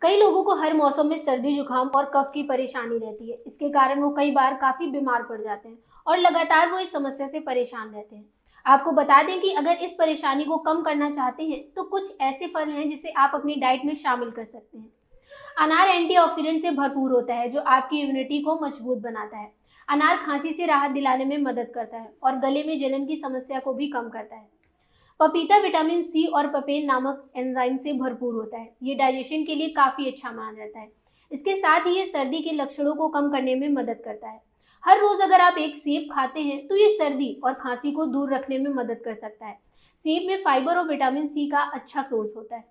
कई लोगों को हर मौसम में सर्दी जुकाम और कफ की परेशानी रहती है। इसके कारण वो कई बार काफी बीमार पड़ जाते हैं और लगातार वो इस समस्या से परेशान रहते हैं। आपको बता दें कि अगर इस परेशानी को कम करना चाहते हैं तो कुछ ऐसे फल हैं जिसे आप अपनी डाइट में शामिल कर सकते हैं। अनार एंटीऑक्सीडेंट से भरपूर होता है जो आपकी इम्यूनिटी को मजबूत बनाता है। अनार खांसी से राहत दिलाने में मदद करता है और गले में जलन की समस्या को भी कम करता है। पपीता विटामिन सी और पपेन नामक एंजाइम से भरपूर होता है। ये डाइजेशन के लिए काफी अच्छा माना जाता है। इसके साथ ही ये सर्दी के लक्षणों को कम करने में मदद करता है। हर रोज अगर आप एक सेब खाते हैं तो ये सर्दी और खांसी को दूर रखने में मदद कर सकता है। सेब में फाइबर और विटामिन सी का अच्छा सोर्स होता है।